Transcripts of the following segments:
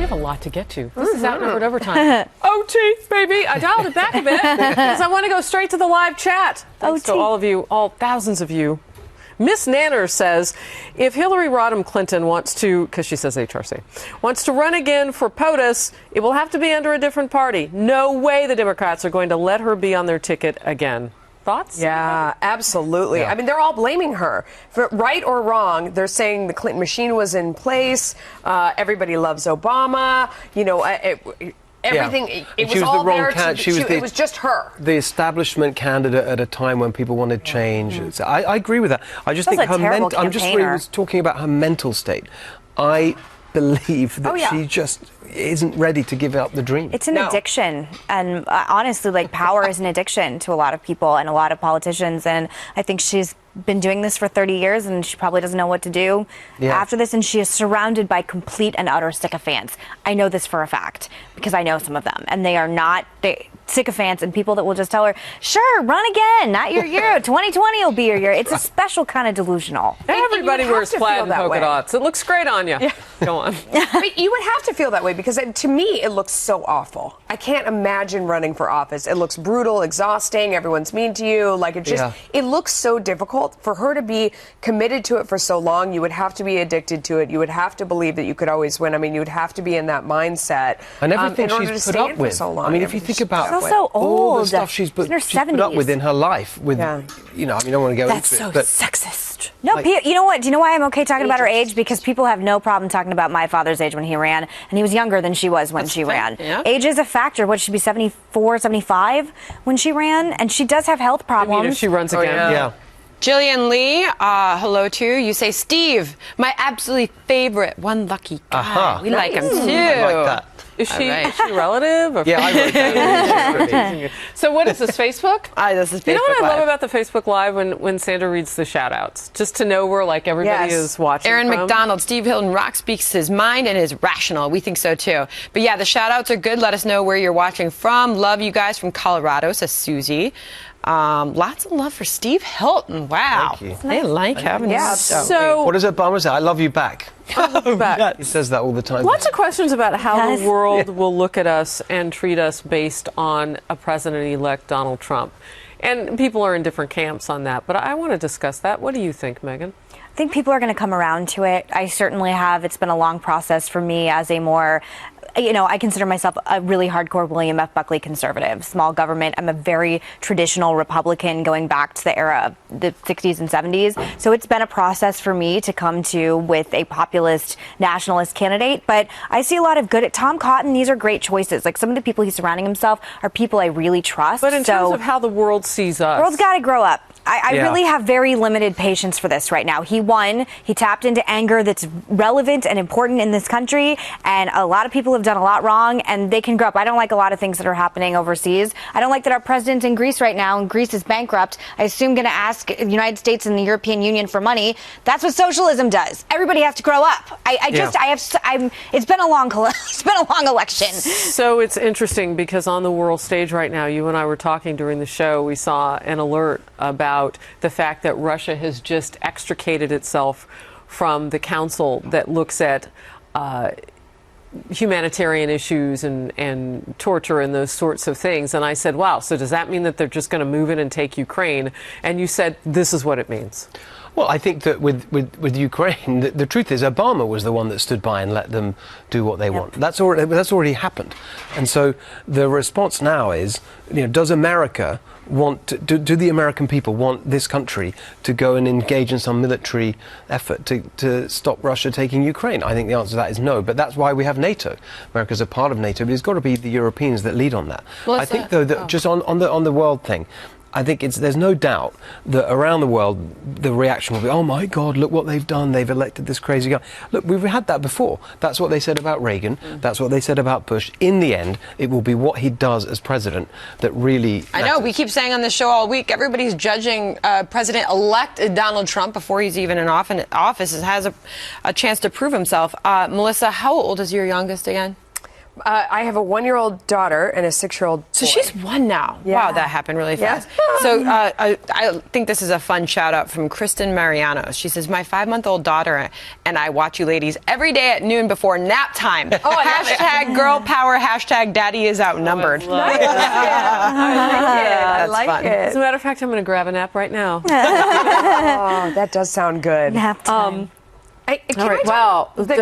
have a lot to get to. This is Outnumbered Overtime. OT, baby. I dialed it back a bit because I want to go straight to the live chat. Thanks to all of you, all thousands of you. Miss Nanner says, if Hillary Rodham Clinton wants to, because she says HRC, wants to run again for POTUS, it will have to be under a different party. No way the Democrats are going to let her be on their ticket again. Thoughts? Yeah, absolutely. I mean, they're all blaming her. For right or wrong, they're saying the Clinton machine was in place. Everybody loves Obama. You know, everything. It was all the wrong candidate. It was just her. The establishment candidate at a time when people wanted change. So I agree with that. I just think I'm just really talking about her mental state. I believe that she just isn't ready to give up the dream. It's an addiction, and honestly, like, power is an addiction to a lot of people and a lot of politicians, and I think she's been doing this for 30 years and she probably doesn't know what to do after this, and she is surrounded by complete and utter sycophants. I know this for a fact because I know some of them, and they are not sycophants and people that will just tell her, sure, run again, not your year, 2020 will be your year. It's a special kind of delusional. Everybody wears plaid and polka dots. It looks great on you. Go on. But you would have to feel that way because to me it looks so awful. I can't imagine running for office. It looks brutal, exhausting, everyone's mean to you. Like, it just it looks so difficult. For her to be committed to it for so long, you would have to be addicted to it. You would have to believe that you could always win. I mean, you would have to be in that mindset. And everything she's put up with. So long. I mean, if you think about so all old. the stuff she's put up with in her life, with you know, I mean, I don't want to go That's into so it, but sexist. No, you know what? Do you know why I'm okay talking about her age? Because people have no problem talking about my father's age when he ran, and he was younger than she was when she ran. Age is a factor. What, she'd be 74, 75 when she ran, and she does have health problems. I mean, if she runs again. Jillian Lee, hello to you. You say, Steve, my absolutely favorite, one lucky guy. We like him too. I like that. Is she relative? Or I wrote that. So what is this, Facebook? This is Facebook. You know what I Live. love about the Facebook Live when Sandra reads the shout-outs? Just to know where, like, everybody is watching Aaron from. McDonald, Steve Hilton, Rock speaks his mind and is rational. We think so, too. But, yeah, the shout-outs are good. Let us know where you're watching from. Love you guys from Colorado, says Susie. Lots of love for Steve Hilton. Wow. Thank you. They like having you. So what does Obama say? I love you back. back. He says that all the time. Lots of questions about how the world will look at us and treat us based on a president-elect Donald Trump. And people are in different camps on that. But I want to discuss that. What do you think, Megan? I think people are going to come around to it. I certainly have. It's been a long process for me as a more, I consider myself a really hardcore William F. Buckley conservative. Small government. I'm a very traditional Republican going back to the era of the 60s and 70s. So it's been a process for me to come to with a populist nationalist candidate. But I see a lot of good at Tom Cotton. These are great choices. Like, some of the people he's surrounding himself are people I really trust. But in terms of how the world sees us. The world's got to grow up. I really have very limited patience for this right now. He won. He tapped into anger that's relevant and important in this country. And a lot of people have done a lot wrong, and they can grow up. I don't like a lot of things that are happening overseas. I don't like that our president's in Greece right now, and Greece is bankrupt. I assume going to ask the United States and the European Union for money. That's what socialism does. Everybody has to grow up. It's been a long election. So it's interesting because on the world stage right now, you and I were talking during the show, we saw an alert about the fact that Russia has just extricated itself from the council that looks at humanitarian issues and torture and those sorts of things. And I said, wow, so does that mean that they're just going to move in and take Ukraine? And you said, this is what it means. Well, I think that with Ukraine, the truth is Obama was the one that stood by and let them do what they want. That's already happened. And so the response now is, does America want do the American people want this country to go and engage in some military effort to stop Russia taking Ukraine? I think the answer to that is no, but that's why we have NATO. America's a part of NATO, but it's got to be the Europeans that lead on that. I think, though, that just on the world thing, I think there's no doubt that around the world the reaction will be, oh my God, look what they've done. They've elected this crazy guy. Look, we've had that before. That's what they said about Reagan. That's what they said about Bush. In the end, it will be what he does as president that really matters. I know. We keep saying on this show all week, everybody's judging President-elect Donald Trump before he's even in office and has a chance to prove himself. Melissa, how old is your youngest again? I have a 1-year-old daughter and a 6-year-old boy. So she's 1 now. Yeah. Wow, that happened really Yeah. fast. So I think this is a fun shout out from Kristen Mariano. She says, my 5-month-old daughter and I watch you ladies every day at noon before nap time. Hashtag girl power, hashtag daddy is outnumbered. I like fun. it. As a matter of fact, I'm going to grab a nap right now. Oh, that does sound good. Nap time.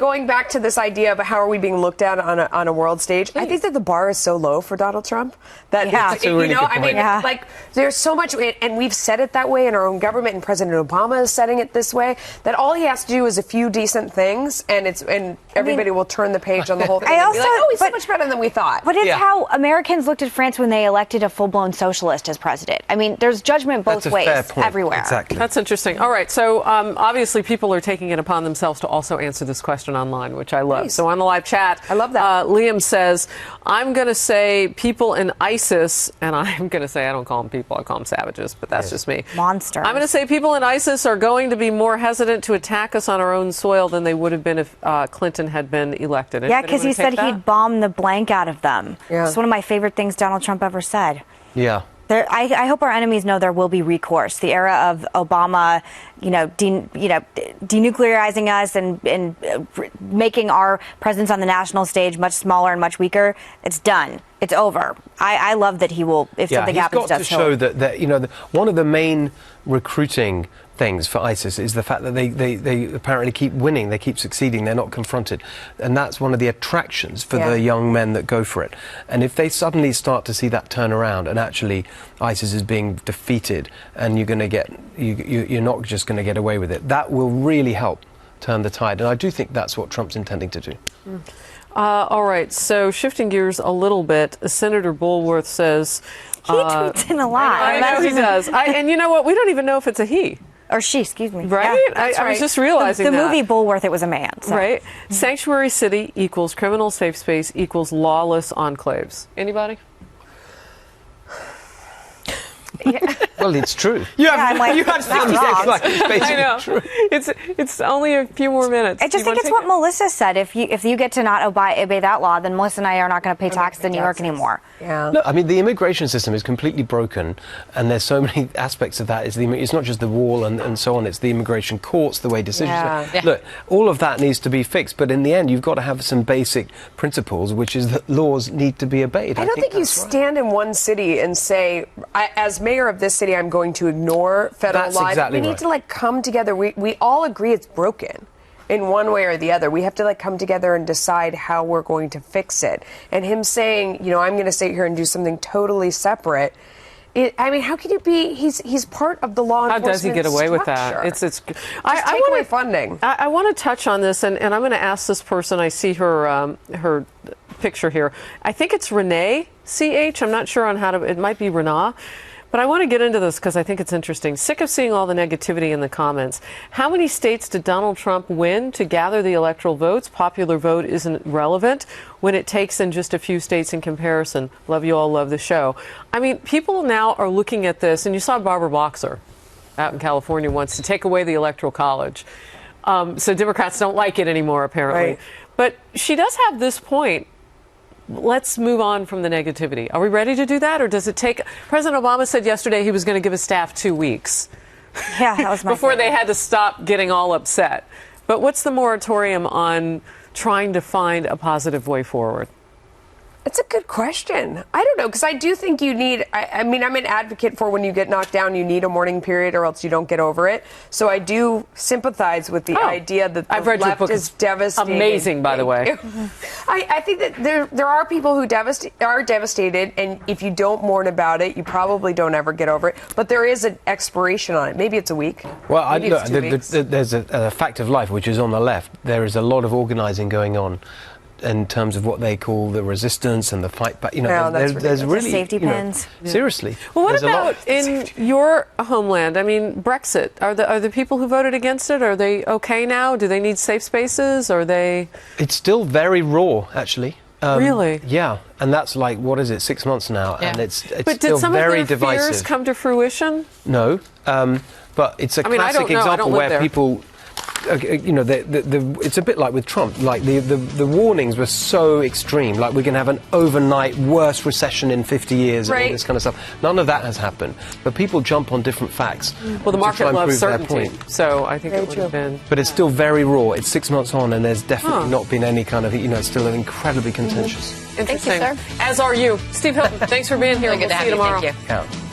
Going back to this idea of how are we being looked at on a world stage, I think that the bar is so low for Donald Trump that That's a really good point. like there's so much, and we've said it that way in our own government, and President Obama is setting it this way, that all he has to do is a few decent things, and everybody will turn the page on the whole thing. And be like, oh, he's so much better than we thought. But it's how Americans looked at France when they elected a full-blown socialist as president. I mean, there's judgment both That's a fair ways point. everywhere. Exactly. That's interesting. All right, so obviously people are taking it upon themselves to also answer this question online, which I love. Nice. So on the live chat, I love that. Liam says, I'm going to say people in ISIS, and I'm going to say I don't call them people, I call them savages, but that's just me. Monsters. I'm going to say people in ISIS are going to be more hesitant to attack us on our own soil than they would have been if Clinton had been elected. Yeah, because he said he'd bomb the blank out of them. Yeah. It's one of my favorite things Donald Trump ever said. Yeah. I hope our enemies know there will be recourse. The era of Obama, denuclearizing us and making our presence on the national stage much smaller and much weaker, it's done. It's over. I love that he will, if something happens, he's got to show that one of the main recruiting things for ISIS is the fact that they apparently keep winning, they keep succeeding, they're not confronted, and that's one of the attractions for the young men that go for it. And if they suddenly start to see that turn around and actually ISIS is being defeated and you're not just going to get away with it, that will really help turn the tide, and I do think that's what Trump's intending to do. All right, so shifting gears a little bit, Senator Bulworth says... He tweets in a lot. I know he does. And you know what? We don't even know if it's a he. Or she, excuse me. Right? Yeah, I was just realizing the that. movie Bulworth, it was a man. So. Right? Sanctuary city equals criminal safe space equals lawless enclaves. Anybody? Well, it's true. You had 50 seconds like it's basically I know. true. It's only a few more minutes. I just think it's what Melissa said. If you get to not obey that law, then Melissa and I are not going to pay taxes in New York anymore. Yeah. Look, I mean, the immigration system is completely broken, and there's so many aspects of that. It's not just the wall and so on. It's the immigration courts, the way decisions are. Yeah. Look, all of that needs to be fixed, but in the end, you've got to have some basic principles, which is that laws need to be obeyed. I don't think you stand in one city and say, as mayor of this city, I'm going to ignore federal That's law. exactly we need to come together. We all agree it's broken in one way or the other. We have to come together and decide how we're going to fix it. And him saying, I'm going to sit here and do something totally separate. How can you be? He's part of the law enforcement. How does he get away with structure. that? I take away funding. I want to touch on this, and I'm going to ask this person. I see her her picture here. I think it's Renee CH. I'm not sure on how to. It might be Renaa. But I want to get into this because I think it's interesting. Sick of seeing all the negativity in the comments. How many states did Donald Trump win to gather the electoral votes? Popular vote isn't relevant when it takes in just a few states in comparison. Love you all, love the show. I mean, people now are looking at this, and you saw Barbara Boxer out in California wants to take away the Electoral College. So Democrats don't like it anymore, apparently. Right. But she does have this point. Let's move on from the negativity. Are we ready to do that, or does it take? President Obama said yesterday he was going to give his staff 2 weeks. Yeah, that was my before favorite. they had to stop getting all upset. But what's the moratorium on trying to find a positive way forward? It's a good question. I don't know, because I do think you need, I'm an advocate for when you get knocked down, you need a mourning period or else you don't get over it. So I do sympathize with the idea that the I've read your left book. is devastated. Amazing, by the way. I think that there are people who are devastated, and if you don't mourn about it, you probably don't ever get over it. But there is an expiration on it. Maybe it's a week. Well, Maybe it's 2 weeks. there's a fact of life, which is on the left. There is a lot of organising going on in terms of what they call the resistance and the fight back. There's really safety pins. Seriously. Well, what there's a lot. about in your homeland? I mean, Brexit. Are the people who voted against it, are they okay now? Do they need safe spaces? Are they? It's still very raw, actually. Really? Yeah, and that's like, what is it, 6 months now, Yeah. and it's But still did some very of their divisive. fears come to fruition? No, but it's a I mean, I classic don't know. I example don't live where there. people you know, it's a bit like with Trump. Like the warnings were so extreme. Like we're going to have an overnight worst recession in 50 years and all this kind of stuff. None of that has happened. But people jump on different facts. Well, the market loves certainty. Point. So I think it would have been. But it's still very raw. It's 6 months on, and there's definitely not been any kind of, you know, it's still incredibly contentious. Interesting. Thank you, sir. As are you. Steve Hilton, thanks for being here. Really good We'll to see have you tomorrow. Thank you. Yeah.